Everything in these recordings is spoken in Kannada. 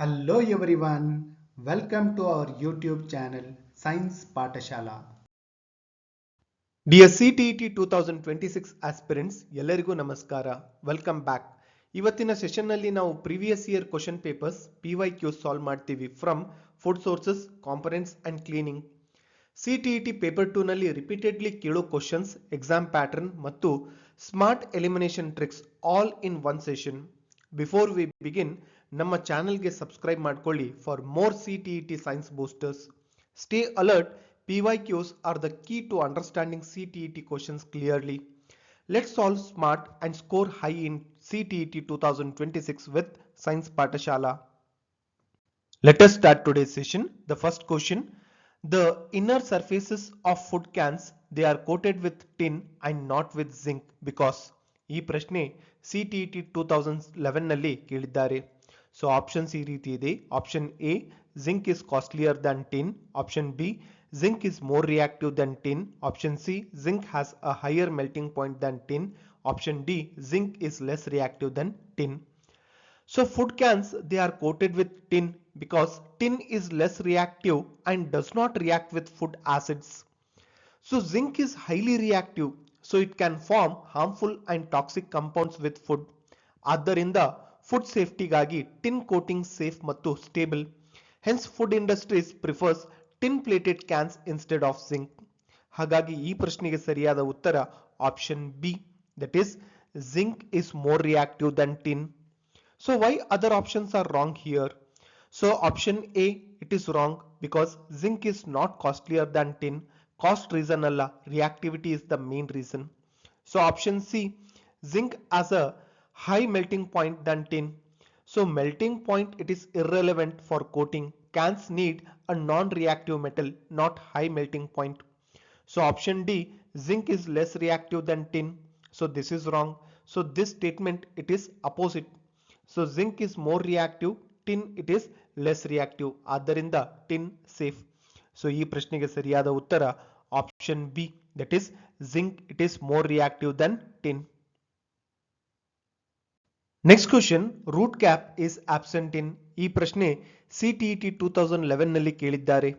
Hello everyone, welcome to our YouTube channel Science Patashala. Dear CTET 2026 aspirants ಎಲ್ಲರಿಗೂ ನಮಸ್ಕಾರ. Welcome back. ಇವತ್ತಿನ ಸೆಷನ್ನಲ್ಲಿ ನಾವು previous year question papers PYQ solve ಮಾಡ್ತೀವಿ from food sources, components and cleaning. CTET paper 2 ನಲ್ಲಿ ರಿಪೀಟೆಡ್ಲಿ ಕೇಳೋ ಕ್ವಶನ್ಸ್, ಎಕ್ಸಾಮ್ ಪ್ಯಾಟರ್ನ್ ಮತ್ತು smart elimination tricks all in one session. Before we begin, ನಮ್ಮ ಚಾನೆಲ್ಗೆ ಸಬ್ಸ್ಕ್ರೈಬ್ ಮಾಡ್ಕೊಳ್ಳಿ for more CTET science boosters. Stay alert, PYQs are the key to understanding CTET questions clearly. Let's solve smart and score high in CTET 2026 with Science Patashala. Let us start today's session. The first question. The inner surfaces of food cans, they are coated with tin and not with zinc because ಈ ಪ್ರಶ್ನೆ CTET 2011 ನಲ್ಲಿ ಕೇಳಿದ್ದಾರೆ. ಸೊ ಆಪ್ಷನ್ಸ್ ಈ ರೀತಿ ಇದೆ. Option A, zinc is costlier than tin. Option B, zinc is more reactive than tin. Option C, zinc has a higher melting point than tin. Option D, zinc is less reactive than tin. So food cans, they are coated with tin because tin is less reactive and does not react with food acids. So zinc is highly reactive, so it can form harmful and toxic compounds with food. ಆದ್ದರಿಂದ ಫುಡ್ ಸೇಫ್ಟಿಗಾಗಿ ಟಿನ್ ಕೋಟಿಂಗ್ ಸೇಫ್ ಮತ್ತು stable. Hence food industries prefers tin plated cans instead of zinc. ಹಾಗಾಗಿ ಈ ಪ್ರಶ್ನೆಗೆ ಸರಿಯಾದ ಉತ್ತರ option B, that is zinc is more reactive than tin. So why other options are wrong here? So option A, it is wrong because zinc is not costlier than tin. Cost reason alla, reactivity is the main reason. So option C, zinc has a high melting point than tin. So melting point, it is irrelevant for coating. Cans need a non-reactive metal, not high melting point. So option D, zinc is less reactive than tin. So this is wrong. So this statement, it is opposite. So zinc is more reactive, tin it is less reactive. ಆದ್ದರಿಂದ tin safe. So ಈ ಪ್ರಶ್ನೆಗೆ ಸರಿಯಾದ ಉತ್ತರ option B, that is zinc it is more reactive than tin. Next question, root cap is absent in. ಈ ಪ್ರಶ್ನೆ CTET 2011 ನಲ್ಲಿ ಕೇಳಿದ್ದಾರೆ.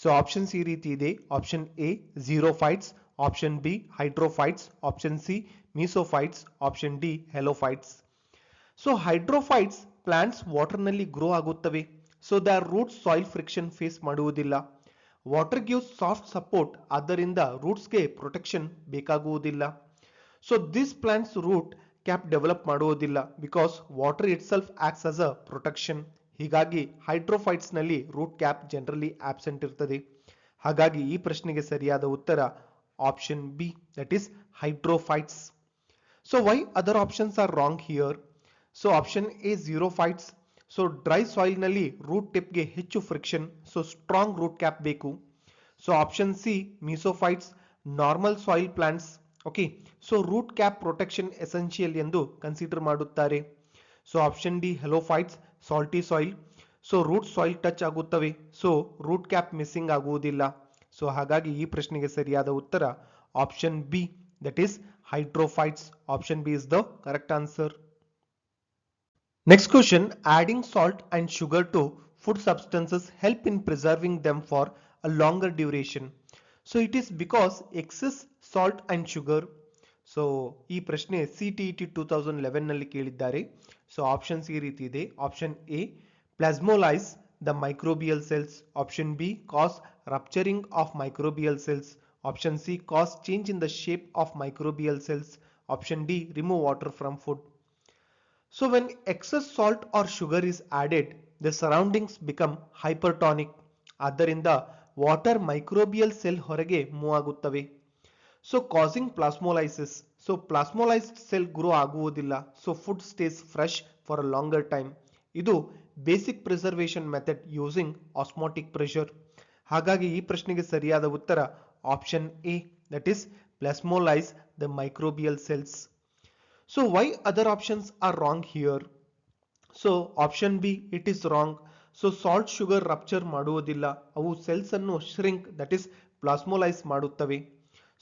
ಸೊ ಆಪ್ಷನ್ಸ್ ಈ ರೀತಿ ಇದೆ. Option A, xerophytes. Option B, hydrophytes. Option C, mesophytes. Option D, halophytes. So hydrophytes plants water ನಲ್ಲಿ ಗ್ರೋ ಆಗುತ್ತವೆ. So their roots soil friction face ಮಾಡುವುದಿಲ್ಲ. ವಾಟರ್ ಗಿವ್ಸ್ ಸಾಫ್ಟ್ ಸಪೋರ್ಟ್, ಆದ್ದರಿಂದ ರೂಟ್ಸ್ಗೆ ಪ್ರೊಟೆಕ್ಷನ್ ಬೇಕಾಗುವುದಿಲ್ಲ. So this plants root cap develop ಮಾಡುವುದಿಲ್ಲ because water itself acts as a protection. ಹೀಗಾಗಿ ಹೈಡ್ರೋಫೈಟ್ಸ್ ನಲ್ಲಿ ರೂಟ್ ಕ್ಯಾಪ್ ಜನರಲಿ ಆಬ್ಸೆಂಟ್ ಇರ್ತದೆ. ಹಾಗಾಗಿ ಈ ಪ್ರಶ್ನೆಗೆ ಸರಿಯಾದ ಉತ್ತರ option B, that is hydrophytes. So why other options are wrong here? So option A, xerophytes. So dry soil ನಲ್ಲಿ ರೂಟ್ ಟಿಪ್ಗೆ ಹೆಚ್ಚು friction, so strong root cap ಬೇಕು. So option C, mesophytes, normal soil plants. Okay, so root cap protection essential ಎಂದು ಕನ್ಸಿಡರ್ ಮಾಡುತ್ತಾರೆ. So option D, halophytes, salty soil. So root soil touch ಆಗುತ್ತವೆ, ಸೊ ರೂಟ್ ಕ್ಯಾಪ್ ಮಿಸ್ಸಿಂಗ್ ಆಗುವುದಿಲ್ಲ. ಸೊ ಹಾಗಾಗಿ ಈ ಪ್ರಶ್ನೆಗೆ ಸರಿಯಾದ ಉತ್ತರ option B, that is hydrophytes. Option B is the correct answer. Next question, adding salt and sugar to food substances help in preserving them for a longer duration. So it is because excess salt and sugar. So ಈ ಪ್ರಶ್ನೆ CTET 2011 ನಲ್ಲಿ ಕೇಳಿದ್ದಾರೆ. ಸೊ ಆಪ್ಷನ್ಸ್ ಈ ರೀತಿ ಇದೆ. Option A, plasmolyse the microbial cells. Option B, cause rupturing of microbial cells. Option C, cause change in the shape of microbial cells. Option D, remove water from food. So when excess salt or sugar is added, the surroundings become hypertonic. ಆದ್ದರಿಂದ ವಾಟರ್ ಮೈಕ್ರೋಬಿಯಲ್ ಸೆಲ್ ಹೊರಗೆ ಮೂವ್ ಆಗುತ್ತವೆ. So causing plasmolysis. So plasmolysed cell grow ಆಗುವುದಿಲ್ಲ. So food stays fresh for a longer time. ಇದು basic preservation method using osmotic pressure. ಹಾಗಾಗಿ ಈ ಪ್ರಶ್ನೆಗೆ ಸರಿಯಾದ ಉತ್ತರ option A, that is plasmolyse the microbial cells. So why other options are wrong here? So option B, it is wrong. So salt sugar rupture ಮಾಡುವುದಿಲ್ಲ, ಅವು ಸೆಲ್ಸ್ ಅನ್ನು shrink, that is ಪ್ಲಾಸ್ಮೋಲೈಸ್ ಮಾಡುತ್ತವೆ.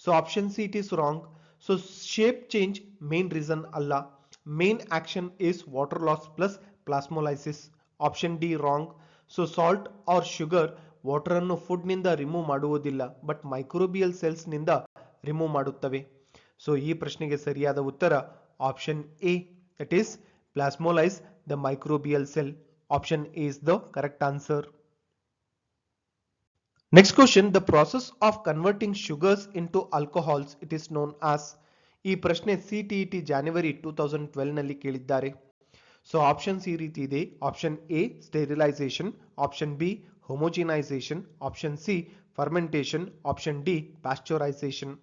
So option C, it is wrong. So shape change main reason ಅಲ್ಲ. Main action is water loss plus plasmolysis. Option D wrong. So salt or sugar water ಅನ್ನು ಫುಡ್ ನಿಂದ ರಿಮೂವ್ ಮಾಡುವುದಿಲ್ಲ, ಬಟ್ ಮೈಕ್ರೋಬಿಯಲ್ ಸೆಲ್ಸ್ ನಿಂದ ರಿಮೂವ್ ಮಾಡುತ್ತವೆ. ಸೊ ಈ ಪ್ರಶ್ನೆಗೆ ಸರಿಯಾದ ಉತ್ತರ option A, that is plasmolyse the microbial cell. Option A is the correct answer. Next question, the process of converting sugars into alcohols, it is known as. ಈ ಪ್ರಶ್ನೆ CTET January 2012 ನಲ್ಲಿ ಕೇಳಿದ್ದಾರೆ. ಸೊ ಆಪ್ಷನ್ಸ್ ಈ ರೀತಿ ಇದೆ. Option A sterilisation, option B homogenisation, option C fermentation, option D pasteurisation.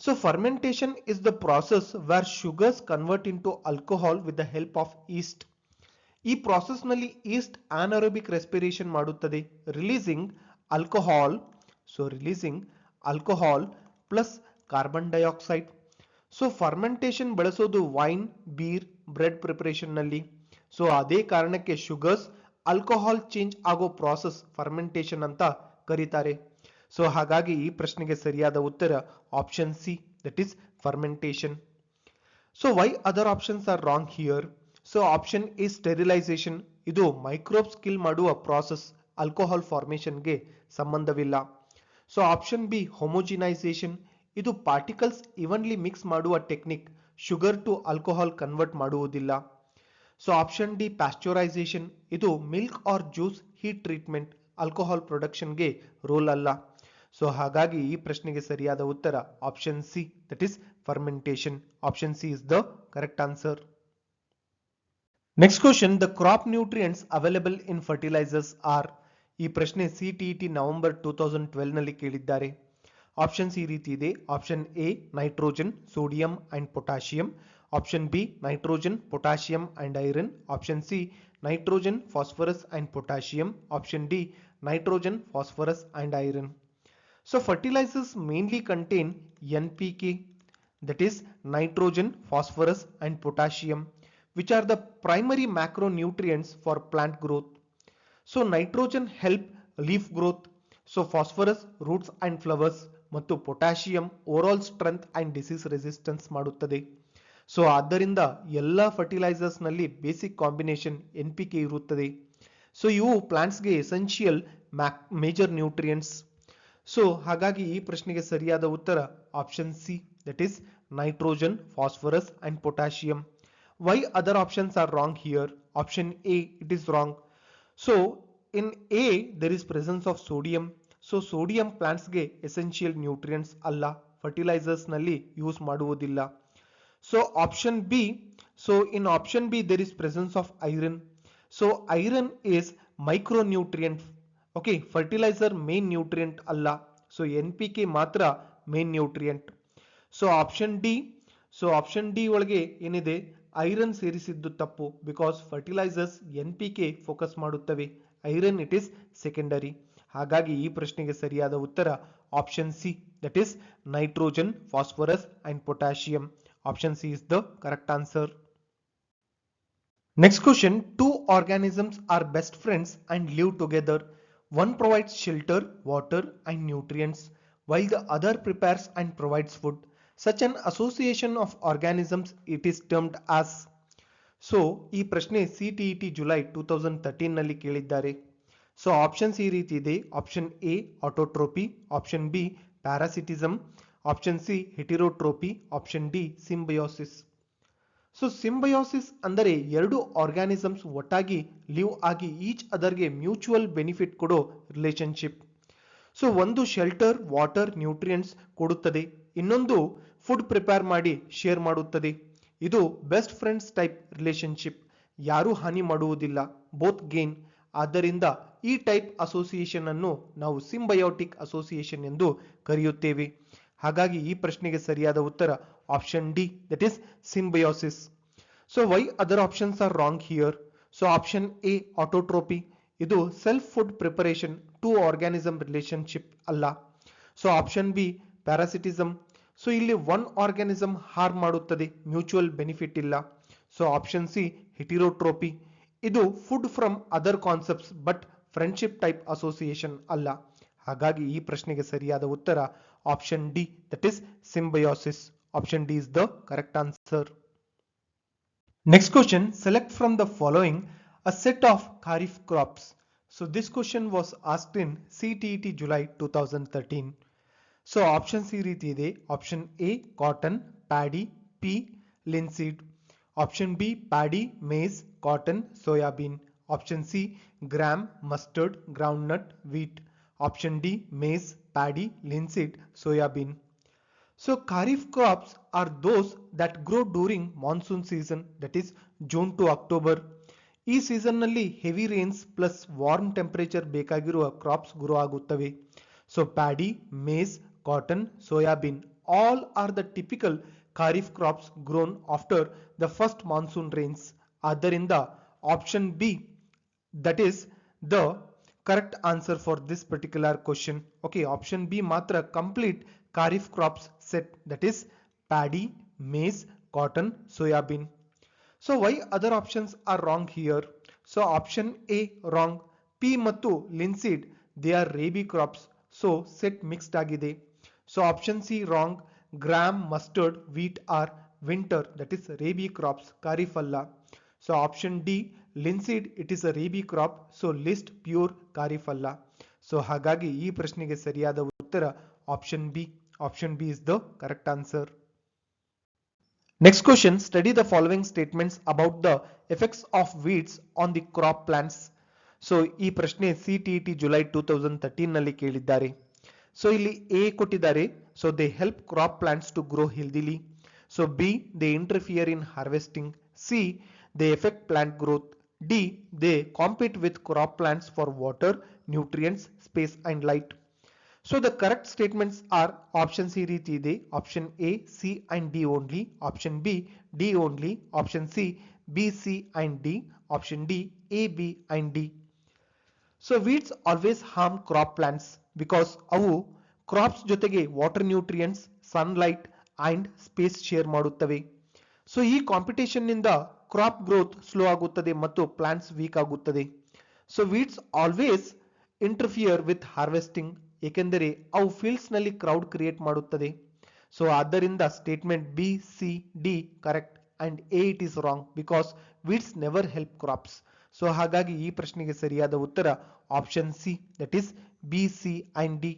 So fermentation is the process where sugars convert into alcohol with the help of yeast. ಈ ಪ್ರಾಸೆಸ್ ನಲ್ಲಿ ಈಸ್ಟ್ ಅನಾರೋಬಿಕ್ ರೆಸ್ಪಿರೇಷನ್ ಮಾಡುತ್ತದೆ, releasing alcohol plus carbon dioxide. So fermentation ಬಳಸೋದು ವೈನ್, ಬೀರ್, ಬ್ರೆಡ್ ಪ್ರಿಪರೇಷನ್ ನಲ್ಲಿ. ಸೊ ಅದೇ ಕಾರಣಕ್ಕೆ ಶುಗರ್ಸ್ ಆಲ್ಕೋಹಾಲ್ ಚೇಂಜ್ ಆಗೋ ಪ್ರಾಸೆಸ್ ಫರ್ಮೆಂಟೇಷನ್ ಅಂತ ಕರೀತಾರೆ. ಸೊ ಹಾಗಾಗಿ ಈ ಪ್ರಶ್ನೆಗೆ ಸರಿಯಾದ ಉತ್ತರ option C, that is fermentation. So why other options are wrong here? So option A sterilisation, ಇದು ಮೈಕ್ರೋಬ್ಸ್ ಕಿಲ್ ಮಾಡುವ ಪ್ರಾಸೆಸ್, ಆಲ್ಕೋಹಾಲ್ ಫಾರ್ಮೇಷನ್ಗೆ ಸಂಬಂಧವಿಲ್ಲ. ಸೊ ಆಪ್ಷನ್ ಬಿ ಹೋಮೋಜಿನೈಸೇಷನ್, ಇದು ಪಾರ್ಟಿಕಲ್ಸ್ ಇವನ್ಲಿ ಮಿಕ್ಸ್ ಮಾಡುವ technique, sugar to alcohol convert ಮಾಡುವುದಿಲ್ಲ. ಸೊ ಆಪ್ಷನ್ ಡಿ ಪ್ಯಾಸ್ಚರೈಸೇಷನ್, ಇದು milk or juice heat treatment, alcohol ಪ್ರೊಡಕ್ಷನ್ಗೆ ರೋಲ್ ಅಲ್ಲ. ಸೊ ಹಾಗಾಗಿ ಈ ಪ್ರಶ್ನೆಗೆ ಸರಿಯಾದ ಉತ್ತರ option C, that is fermentation. Option C is the correct answer. Next question, the crop nutrients available in fertilisers are. ಈ ಪ್ರಶ್ನೆ CTET ನವೆಂಬರ್ 2012 ನಲ್ಲಿ ಕೇಳಿದ್ದಾರೆ. ಆಪ್ಷನ್ಸ್ ಈ ರೀತಿ ಇದೆ. Option A nitrogen, sodium and potassium, option B nitrogen, potassium and iron, option C nitrogen, phosphorus and potassium, option D nitrogen, phosphorus and iron. So fertilizers mainly contain NPK, that is nitrogen, phosphorus and potassium, which are the primary macronutrients for plant growth. So nitrogen help leaf growth, so phosphorus roots and flowers, ಮತ್ತು potassium overall strength and disease resistance ಮಾಡುತ್ತದೆ. ಸೊ ಆದ್ದರಿಂದ ಎಲ್ಲ ಫರ್ಟಿಲೈಸರ್ಸ್ ನಲ್ಲಿ ಬೇಸಿಕ್ ಕಾಂಬಿನೇಷನ್ NPK ಇರುತ್ತದೆ. ಸೊ ಇವು ಪ್ಲಾಂಟ್ಸ್ಗೆ ಎಸೆನ್ಷಿಯಲ್ ಮೇಜರ್ ನ್ಯೂಟ್ರಿಯೆಂಟ್ಸ್. ಸೊ ಹಾಗಾಗಿ ಈ ಪ್ರಶ್ನೆಗೆ ಸರಿಯಾದ ಉತ್ತರ option C, that is nitrogen, phosphorus and potassium. Why other options are wrong here? Option A it is wrong. So in A there is presence of sodium. So sodium ಪ್ಲಾಂಟ್ಸ್ಗೆ ಎಸೆನ್ಷಿಯಲ್ ನ್ಯೂಟ್ರಿಯೆಂಟ್ಸ್ ಅಲ್ಲ, ಫರ್ಟಿಲೈಸರ್ಸ್ ನಲ್ಲಿ ಯೂಸ್ ಮಾಡುವುದಿಲ್ಲ. So option B, so in option B there is presence of iron. So iron is micronutrient. Okay, fertiliser main nutrient ಅಲ್ಲ. ಸೊ NPK ಮಾತ್ರ main nutrient. So option D ಒಳಗೆ ಏನಿದೆ, ಐರನ್ ಸೇರಿಸಿದ್ದು ತಪ್ಪು. ಬಿಕಾಸ್ ಫರ್ಟಿಲೈಸರ್ಸ್ NPK ಫೋಕಸ್ ಮಾಡುತ್ತವೆ, ಐರನ್ ಇಟ್ ಇಸ್ ಸೆಕೆಂಡರಿ. ಹಾಗಾಗಿ ಈ ಪ್ರಶ್ನೆಗೆ ಸರಿಯಾದ ಉತ್ತರ option C, that is nitrogen, phosphorus and potassium. Option C is the correct answer. Next question, two organisms are best friends and live together. One provides shelter, water and nutrients, while the other prepares and provides food. Such an association of organisms, it is termed as. So ಈ ಪ್ರಶ್ನೆ CTET ಜುಲೈ 2013 ನಲ್ಲಿ ಕೇಳಿದ್ದಾರೆ. ಸೊ ಆಪ್ಷನ್ಸ್ ಈ ರೀತಿ ಇದೆ. Option A autotrophy, option B parasitism, option C heterotrophy, option D symbiosis. So symbiosis ಅಂದರೆ ಎರಡು ಆರ್ಗಾನಿಸಮ್ಸ್ ಒಟ್ಟಾಗಿ ಲಿವ್ ಆಗಿ ಈಚ್ ಅದರ್ಗೆ ಮ್ಯೂಚುವಲ್ ಬೆನಿಫಿಟ್ ಕೊಡೋ ರಿಲೇಶನ್ಶಿಪ್. ಸೊ ಒಂದು ಶೆಲ್ಟರ್, ವಾಟರ್, ನ್ಯೂಟ್ರಿಯೆಂಟ್ಸ್ ಕೊಡುತ್ತದೆ, ಇನ್ನೊಂದು ಫುಡ್ ಪ್ರಿಪೇರ್ ಮಾಡಿ ಶೇರ್ ಮಾಡುತ್ತದೆ. ಇದು ಬೆಸ್ಟ್ ಫ್ರೆಂಡ್ಸ್ ಟೈಪ್ ರಿಲೇಶನ್ಶಿಪ್, ಯಾರೂ ಹಾನಿ ಮಾಡುವುದಿಲ್ಲ, ಬೋತ್ ಗೇನ್. ಆದ್ದರಿಂದ ಈ ಟೈಪ್ ಅಸೋಸಿಯೇಷನ್ ಅನ್ನು ನಾವು ಸಿಂಬಯೋಟಿಕ್ ಅಸೋಸಿಯೇಷನ್ ಎಂದು ಕರೆಯುತ್ತೇವೆ. ಹಾಗಾಗಿ ಈ ಪ್ರಶ್ನೆಗೆ ಸರಿಯಾದ ಉತ್ತರ option D, that is symbiosis. So why other options are wrong here? So option A autotrophy, ಇದು self food preparation, two organism relationship ಅಲ್ಲ. So option B parasitism, so ಇಲ್ಲಿ ಒನ್ ಆರ್ಗಾನಿಸಮ್ ಹಾರ್ಮ್ ಮಾಡುತ್ತದೆ, ಮ್ಯೂಚುವಲ್ ಬೆನಿಫಿಟ್ ಇಲ್ಲ. ಸೊ ಆಪ್ಷನ್ ಸಿ ಹೆಟಿರೋಟ್ರೋಪಿ, ಇದು food from other concepts but friendship type association ಅಲ್ಲ. ಹಾಗಾಗಿ ಈ ಪ್ರಶ್ನೆಗೆ ಸರಿಯಾದ ಉತ್ತರ option D, that is symbiosis. Option D is the correct answer. Next question, select from the following a set of kharif crops. So this question was asked in CTET July 2013. So options ಈ ರೀತಿ ಇದೆ. Option A cotton, paddy, pea linseed. Option B paddy, maize, cotton, soybean. Option C gram, mustard, groundnut, wheat. Option D maize, paddy, linseed, soybean. So kharif crops are those that grow during monsoon season, that is June to October. ಈ ಸೀಸನ್ ನಲ್ಲಿ heavy rains plus warm temperature ಬೇಕಾಗಿರುವ ಕ್ರಾಪ್ಸ್ ಗ್ರೋ ಆಗುತ್ತವೆ. So paddy, maize, cotton, soybean all are the typical kharif crops grown after the first monsoon rains. ಆದ್ದರಿಂದ option B that is the correct answer for this particular question. Okay, option B matra complete kharif crops set, that is paddy, maize, cotton, soyabean. So why other options are wrong here? So option A wrong. P mattu linseed they are rabi crops, so set mixed agide. So option C wrong. Gram, mustard, wheat are winter, that is rabi crops, kharif alla. So option D linseed it is a rabi crop, so list pure kharif alla. So ಹಾಗಾಗಿ ಈ ಪ್ರಶ್ನೆಗೆ ಸರಿಯಾದ ಉತ್ತರ option B. Option B is the correct answer. Next question, study the following statements about the effects of weeds on the crop plants. So ಈ ಪ್ರಶ್ನೆ CTET July 2013 ನಲ್ಲಿ ಕೇಳಿದ್ದಾರೆ. So ಇಲ್ಲಿ A ಕೊಟ್ಟಿದ್ದಾರೆ, so they help crop plants to grow healthily. So B they interfere in harvesting. C they affect plant growth. D they compete with crop plants for water, nutrients, space and light. So the correct statements are options ಈ ರೀತಿ ಇದೆ. Option A, C and D only. Option B, D only. Option C, B, C and D. Option D, A, B and D. So weeds always harm crop plants because ಅವು crops ಜೊತೆಗೆ water, nutrients, sunlight and space share ಮಾಡುತ್ತವೆ. ಸೊ ಈ ಕಾಂಪಿಟೇಷನ್ ನಿಂದ ಕ್ರಾಪ್ ಗ್ರೋತ್ ಸ್ಲೋ ಆಗುತ್ತದೆ ಮತ್ತು ಪ್ಲಾಂಟ್ಸ್ ವೀಕ್ ಆಗುತ್ತದೆ. So weeds always interfere with harvesting, ಏಕೆಂದರೆ ಅವು ಫೀಲ್ಡ್ಸ್ ನಲ್ಲಿ ಕ್ರೌಡ್ ಕ್ರಿಯೇಟ್ ಮಾಡುತ್ತದೆ. ಸೊ ಆದ್ದರಿಂದ statement B, C, D correct and A it is wrong because weeds never help crops. So ಹಾಗಾಗಿ ಈ ಪ್ರಶ್ನೆಗೆ ಸರಿಯಾದ ಉತ್ತರ option C, that is B, C and D.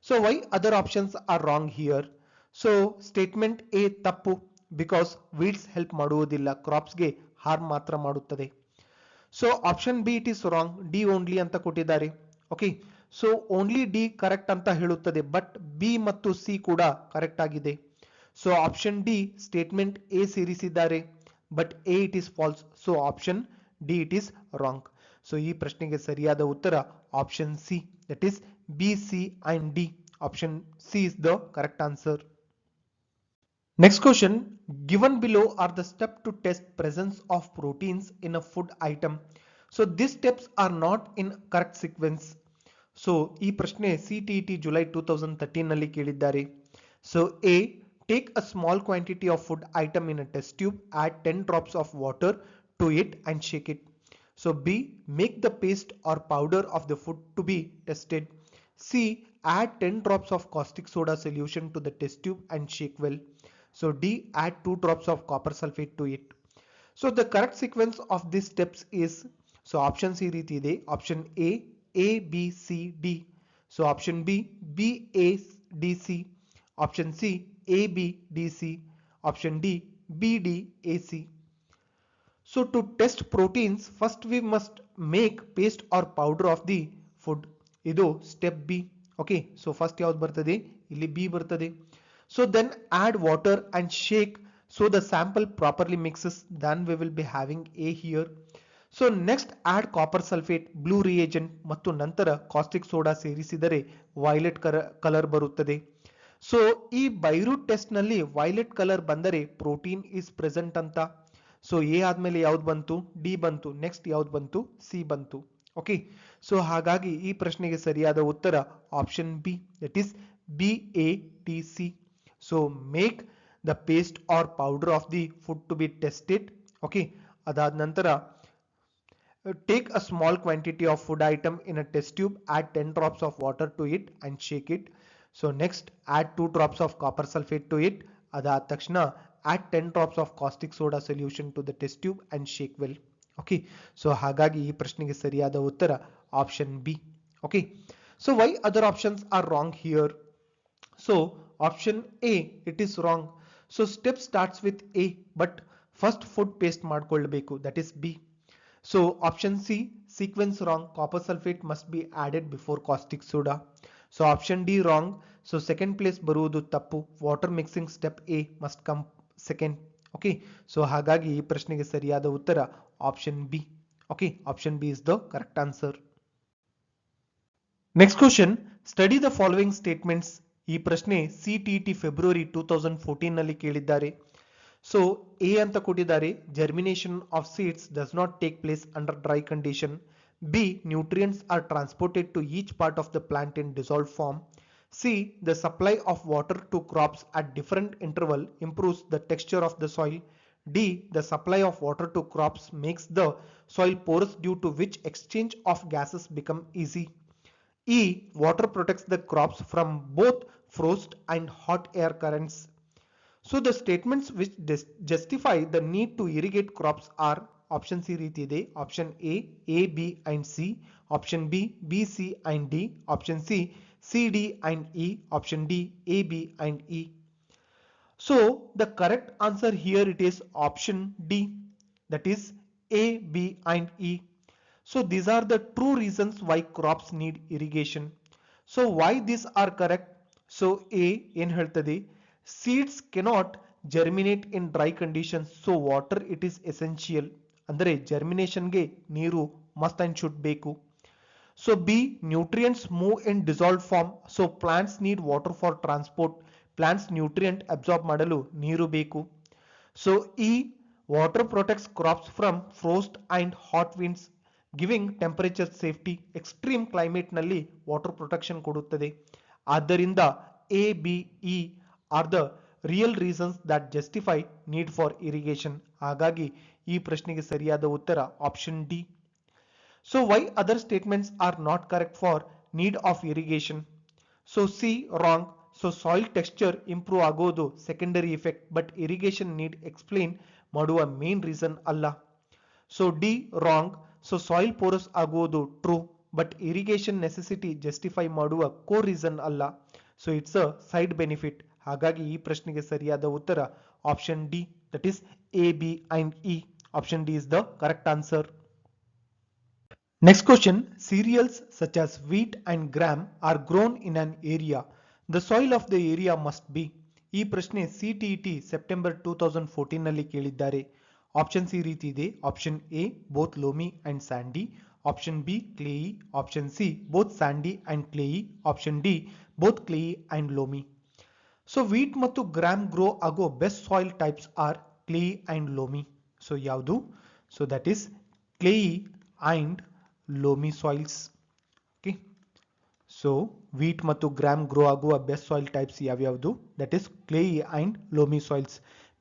So why other options are wrong here? So statement A ತಪ್ಪು, ಬಿಕಾಸ್ ವೀಡ್ಸ್ ಹೆಲ್ಪ್ ಮಾಡುವುದಿಲ್ಲ, ಕ್ರಾಪ್ಸ್ಗೆ ಹಾರ್ಮ್ ಮಾತ್ರ ಮಾಡುತ್ತದೆ. So option B it is wrong, D only ಅಂತ ಕೊಟ್ಟಿದ್ದಾರೆ. Okay, so only D correct ಅಂತ ಹೇಳುತ್ತದೆ, ಬಟ್ ಬಿ ಮತ್ತು ಸಿ ಕೂಡ ಕರೆಕ್ಟ್ ಆಗಿದೆ. So option D statement A ಸೇರಿಸಿದ್ದಾರೆ, but A it is false. So option D it is wrong. So ಈ ಪ್ರಶ್ನೆಗೆ ಸರಿಯಾದ ಉತ್ತರ option C, that is B, C and D. Option C is the correct answer. Next question, given below are the steps to test presence of proteins in a food item. So these steps are not in correct sequence. So ಈ ಪ್ರಶ್ನೆ CTET July 2013 ನಲ್ಲಿ ಕೇಳಿದ್ದಾರೆ. So A, take a small quantity of food item in a test tube, add 10 drops of water to it and shake it. So B, make the paste or powder of the food to be tested. C, add 10 drops of caustic soda solution to the test tube and shake well. So D, add 2 drops of copper sulfate to it. So the correct sequence of these steps is, so options ಈ ರೀತಿ ಇದೆ. Option A, A, B, C, D. So option B, B, A, D, C. Option C, A, B, D, C. Option D, B, D, A, C. So to test proteins, first we must make paste or powder of the food. ಇದು step B. Okay, so first ಯಾವ್ದು ಬರ್ತದೆ? ಇಲ್ಲಿ B ಬರ್ತದೆ. So then add water and shake so the sample properly mixes, then we will be having A here. So next add copper sulfate, blue reagent ಮತ್ತು ನಂತರ caustic soda ಸೇರಿಸಿದರೆ violet ಕಲರ್ ಬರುತ್ತದೆ. ಸೊ ಈ ಬೈರೂಟ್ ಟೆಸ್ಟ್ ನಲ್ಲಿ ವೈಲೆಟ್ ಕಲರ್ ಬಂದರೆ ಪ್ರೋಟೀನ್ ಇಸ್ ಪ್ರೆಸೆಂಟ್ ಅಂತ. ಸೊ ಎ ಆದ್ಮೇಲೆ ಯಾವ್ದು ಬಂತು? ಡಿ ಬಂತು. ನೆಕ್ಸ್ಟ್ ಯಾವ್ದು ಬಂತು? ಸಿ ಬಂತು. ಓಕೆ, ಸೊ ಹಾಗಾಗಿ ಈ ಪ್ರಶ್ನೆಗೆ ಸರಿಯಾದ ಉತ್ತರ option B, that is B, A, T, C. So make the paste or powder of the food to be tested. Okay, adad nantara take a small quantity of food item in a test tube, add 10 drops of water to it and shake it. So next add 2 drops of copper sulfate to it. Adad takshana add 10 drops of caustic soda solution to the test tube and shake well. Okay, so ಹಾಗಾಗಿ ಈ ಪ್ರಶ್ನೆಗೆ ಸರಿಯಾದ ಉತ್ತರ option B. Okay, so why other options are wrong here? So option A it is wrong. So step starts with A but first food paste ಮಾಡ್ಕೊಳ್ಬೇಕು, that is B. So option C sequence wrong, copper sulphate must be added before caustic soda. So option D wrong. So second place ಬರುವುದು ತಪ್ಪು, water mixing step A must come second. Okay, so ಹಾಗಾಗಿ ಈ ಪ್ರಶ್ನೆಗೆ ಸರಿಯಾದ ಉತ್ತರ option B. Okay, option B is the correct answer. Next question, study the following statements. ಈ ಪ್ರಶ್ನೆ ಸಿಟಿಇಟಿ ಫೆಬ್ರವರಿ 2014 ನಲ್ಲಿ ಕೇಳಿದ್ದಾರೆ. ಸೊ ಎ ಅಂತ ಕೊಟ್ಟಿದ್ದಾರೆ, germination of seeds does not take place under dry condition. B, nutrients are transported to each part of the plant in dissolve form. C, the supply of water to crops at different interval improves the texture of the soil. D, the supply of water to crops makes the soil porous due to which exchange of gases become easy. E, water protects the crops from both frost and hot air currents. So the statements which justify the need to irrigate crops are option C ರೀತಿ ಇದೆ, option A, B and C, option B, B, C and D, option C, C, D and E, option D, A, B and E. So the correct answer here it is option D, that is A, B and E. So these are the true reasons why crops need irrigation. So why these are correct? So A ಏನು ಹೇಳ್ತದೆ, seeds cannot germinate in dry conditions, so water it is essential. ಅಂದರೆ germination ಗೆ ನೀರು must and should ಬೇಕು. So B, nutrients move in dissolved form, so plants need water for transport. Plants nutrient absorb ಮಾಡಲು ನೀರು ಬೇಕು. So E, water protects crops from frost and hot winds, giving temperature safety. Extreme climate ನಲ್ಲಿ water protection ಕೊಡುತ್ತದೆ. ಆದ್ದರಿಂದ A, B, E are the real reasons that justify need for irrigation. ಹಾಗಾಗಿ ಈ ಪ್ರಶ್ನೆಗೆ ಸರಿಯಾದ ಉತ್ತರ option D. So why other statements are not correct for need of irrigation? So C wrong. So soil texture improve ಆಗೋದು secondary effect, but irrigation need explain ಮಾಡುವ main reason ಅಲ್ಲ. So D wrong. So soil porous ಆಗೋದು true, but irrigation necessity justify ಮಾಡುವ core reason ಅಲ್ಲ. So it's a side benefit. ಹಾಗಾಗಿ ಈ ಪ್ರಶ್ನೆಗೆ ಸರಿಯಾದ ಉತ್ತರ option D, that is A, B and E. Option D is the correct answer. Next question, cereals such as wheat and gram are grown in an area. The soil of the area must be. ಈ ಪ್ರಶ್ನೆ ಸಿಟಿಇಟಿ ಸೆಪ್ಟೆಂಬರ್ 2014 ನಲ್ಲಿ ಕೇಳಿದ್ದಾರೆ. ಆಪ್ಷನ್ ಸಿ ರೀತಿ ಇದೆ, option A both loamy and sandy, option B clayey, option C both sandy and clayey, option D both clayey and loamy. So wheat ಮತ್ತು ಗ್ರಾಮ್ ಗ್ರೋ ಆಗೋ best soil types are clayey and loamy. So ಯಾವುದು? So that is clayey and loamy soils. Okay, so wheat ಮತ್ತು ಗ್ರಾಮ್ ಗ್ರೋ ಆಗುವ ಬೆಸ್ಟ್ ಸಾಯಿಲ್ ಟೈಪ್ಸ್ ಯಾವ್ಯಾವುದು? That is clayey and loamy soils,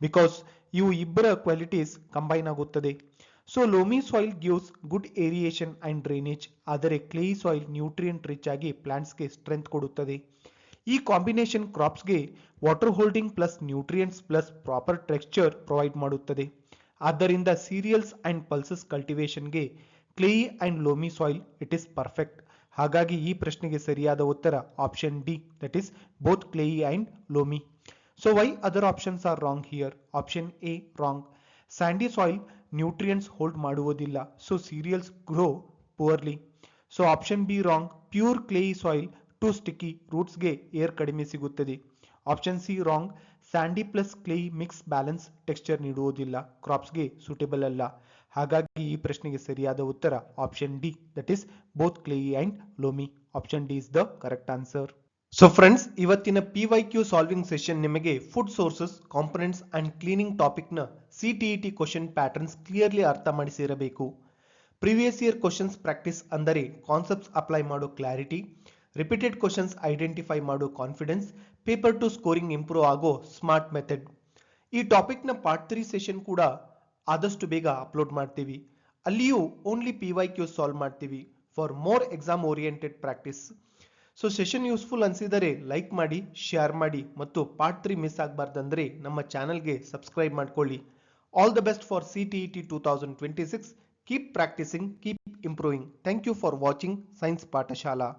because ಇವು ಇಬ್ಬರ ಕ್ವಾಲಿಟೀಸ್ ಕಂಬೈನ್ ಆಗುತ್ತದೆ. So loamy soil gives good aeration and drainage, ಆದರೆ ಕ್ಲೇಯಿ ಸಾಯಿಲ್ ನ್ಯೂಟ್ರಿಯೆಂಟ್ ರಿಚ್ ಆಗಿ ಪ್ಲಾಂಟ್ಸ್ಗೆ ಸ್ಟ್ರೆಂತ್ ಕೊಡುತ್ತದೆ. ಈ ಕಾಂಬಿನೇಷನ್ ಕ್ರಾಪ್ಸ್ಗೆ water holding plus nutrients plus proper texture provide ಮಾಡುತ್ತದೆ. ಆದ್ದರಿಂದ ಸೀರಿಯಲ್ಸ್ ಅಂಡ್ ಪಲ್ಸಸ್ ಕಲ್ಟಿವೇಶನ್ಗೆ clayey and loamy soil it is perfect. ಹಾಗಾಗಿ ಈ ಪ್ರಶ್ನೆಗೆ ಸರಿಯಾದ ಉತ್ತರ option D, that is both clayey and loamy. So why other options are wrong here? Option A wrong. Sandy soil nutrients hold ಮಾಡುವುದಿಲ್ಲ, so cereals grow poorly. So option B wrong. Pure clayey soil too sticky, ರೂಟ್ಸ್ಗೆ ಏರ್ ಕಡಿಮೆ ಸಿಗುತ್ತದೆ. Option C wrong. Sandy plus clayey mix balance texture ನೀಡುವುದಿಲ್ಲ, ಕ್ರಾಪ್ಸ್ಗೆ ಸೂಟೇಬಲ್ ಅಲ್ಲ. ಹಾಗಾಗಿ ಈ ಪ್ರಶ್ನೆಗೆ ಸರಿಯಾದ ಉತ್ತರ option D, that is both clayey and loamy. Option D is the correct answer. So friends, ಇವತ್ತಿನ PYQ ಸಾಲ್ವಿಂಗ್ ಸೆಷನ್ ನಿಮಗೆ food sources, components and cleaning topic ನ ಸಿಟಿಇಟಿ ಕ್ವಶನ್ ಪ್ಯಾಟರ್ನ್ಸ್ ಕ್ಲಿಯರ್ಲಿ ಅರ್ಥ ಮಾಡಿಸಿರಬೇಕು. ಪ್ರಿವಿಯಸ್ ಇಯರ್ ಕ್ವಶನ್ಸ್ ಪ್ರಾಕ್ಟೀಸ್ ಅಂದರೆ ಕಾನ್ಸೆಪ್ಟ್ಸ್ ಅಪ್ಲೈ ಮಾಡೋ ಕ್ಲಾರಿಟಿ, ರಿಪೀಟೆಡ್ ಕ್ವಶನ್ಸ್ ಐಡೆಂಟಿಫೈ ಮಾಡೋ confidence, paper to scoring improve ಆಗೋ ಸ್ಮಾರ್ಟ್ ಮೆಥಡ್. ಈ ಟಾಪಿಕ್ ನ ಪಾರ್ಟ್ 3 ಸೆಷನ್ ಕೂಡ ಆದಷ್ಟು ಬೇಗ ಅಪ್ಲೋಡ್ ಮಾಡ್ತೀವಿ. ಅಲ್ಲಿಯೂ ಓನ್ಲಿ PYQ ಸಾಲ್ವ್ ಮಾಡ್ತೀವಿ for more exam oriented practice. So session useful ಅನ್ಸಿದರೆ ಲೈಕ್ ಮಾಡಿ, ಶೇರ್ ಮಾಡಿ ಮತ್ತು ಪಾರ್ಟ್ 3 ಮಿಸ್ ಆಗಬಾರ್ದಂದ್ರೆ ನಮ್ಮ ಚಾನಲ್ಗೆ ಸಬ್ಸ್ಕ್ರೈಬ್ ಮಾಡ್ಕೊಳ್ಳಿ. All the best for CTET 2026. Keep practicing, keep improving. Thank you for watching Science Patashala.